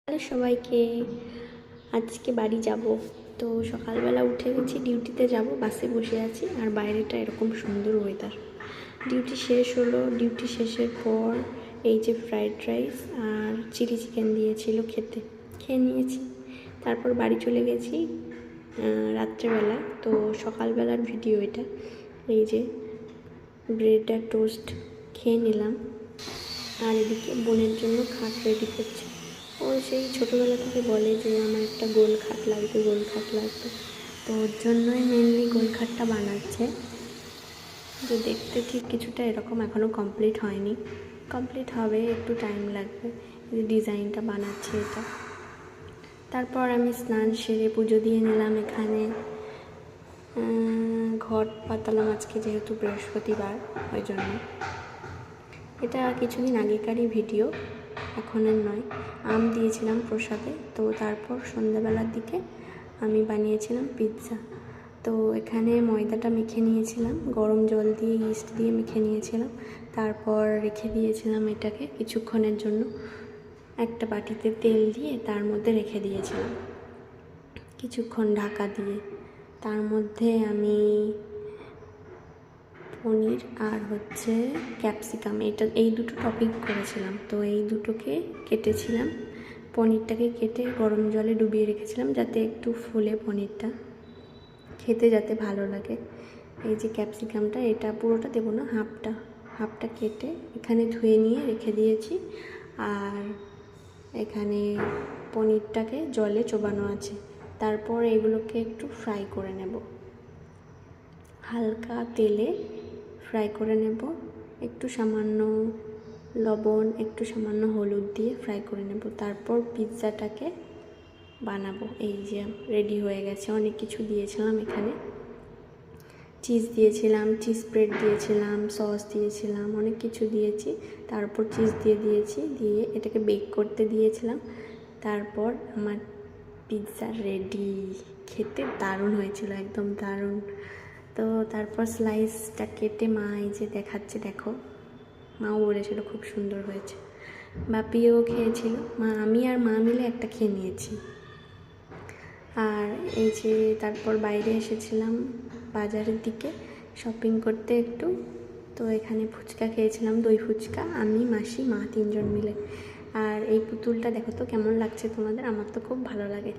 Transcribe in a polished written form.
Hello সবাইকে, আজকে বাড়ি যাব। তো সকালবেলা উঠে গেছি, ডিউটিতে যাব, বাসে বসে আছি আর বাইরেটা এরকম সুন্দর ওয়েদার। ডিউটি শেষ হলো, ডিউটি শেষের পর এই যে ফ্রাইড রাইস আর চিলি চিকেন দিয়েছিল খেয়ে নিয়েছি। তারপর বাড়ি চলে গেছি রাত্রেবেলা। তো সকালবেলার ভিডিও এটা। এই যে ব্রেড আর টোস্ট খেয়ে নিলাম, আর এদিকে বোনের জন্য খাট রেডি করছে। ও সেই ছোটোবেলা থেকে বলে যে আমার একটা গোল খাট লাগবে, গোল খাট লাগবে। তো ওর জন্যই মেনলি গোল খাটটা বানাচ্ছে। যে দেখতে ঠিক কিছুটা এরকম, এখনও কমপ্লিট হয়নি, কমপ্লিট হবে, একটু টাইম লাগবে। এই ডিজাইনটা বানাচ্ছে এটা। তারপর আমি স্নান সেরে পুজো দিয়ে নিলাম। এখানে ঘট পাতালাম আজকে, যেহেতু বৃহস্পতিবার, ওই জন্য। এটা কিছুদিন আগেকারই ভিডিও, এখনের নয়। আম দিয়েছিলাম প্রসাদে। তো তারপর সন্ধ্যাবেলার দিকে আমি বানিয়েছিলাম পিৎজা। তো এখানে ময়দাটা মেখে নিয়েছিলাম, গরম জল দিয়ে ইস্ট দিয়ে মেখে নিয়েছিলাম। তারপর রেখে দিয়েছিলাম এটাকে কিছুক্ষণের জন্য, একটা বাটিতে তেল দিয়ে তার মধ্যে রেখে দিয়েছিলাম কিছুক্ষণ ঢাকা দিয়ে। তার মধ্যে আমি পনির আর ক্যাপসিকাম, এই দুটো টপিং করেছিলাম। তো এই দুটোকে কেটেছিলাম, পনিরটাকে কেটে গরম জলে ডুবিয়ে রেখেছিলাম যাতে একটু ফুলে পনিরটা, খেতে যাতে ভালো লাগে। এই যে ক্যাপসিকামটা, এটা পুরোটা দেবো না, হাফটা কেটে এখানে ধুয়ে নিয়ে রেখে দিয়েছি। আর এখানে পনিরটাকে জলে চোবানো আছে। তারপর এগুলোকে একটু ফ্রাই করে নেব, হালকা তেলে ফ্রাই করে নেব। একটু সামান্য লবণ, একটু সামান্য হলুদ দিয়ে ফ্রাই করে নেব। তারপর পিৎজাটাকে বানাবো। এই যে রেডি হয়ে গেছে, অনেক কিছু দিয়েছিলাম এখানে, চিজ দিয়েছিলাম, চিজ স্প্রেড দিয়েছিলাম, সস দিয়েছিলাম, অনেক কিছু দিয়েছি। তারপর চিজ দিয়েছি, দিয়ে এটাকে বেক করতে দিয়েছিলাম। তারপর আমার পিৎজা রেডি। খেতে দারুণ হয়েছিল, একদম দারুণ। তো তারপর স্লাইসটা কেটে মা এই যে দেখাচ্ছে, দেখো, মাও বলেছিল খুব সুন্দর হয়েছে। বাপিও খেয়েছিল, আমি আর মা মিলে একটা খেয়ে নিয়েছি। আর এই যে তারপর বাইরে এসেছিলাম বাজারের দিকে শপিং করতে একটু। তো এখানে ফুচকা খেয়েছিলাম, দই ফুচকা, আমি, মাসি, মা, 3জন মিলে। আর এই পুতুলটা দেখো তো কেমন লাগছে তোমাদের, আমার তো খুব ভালো লাগে।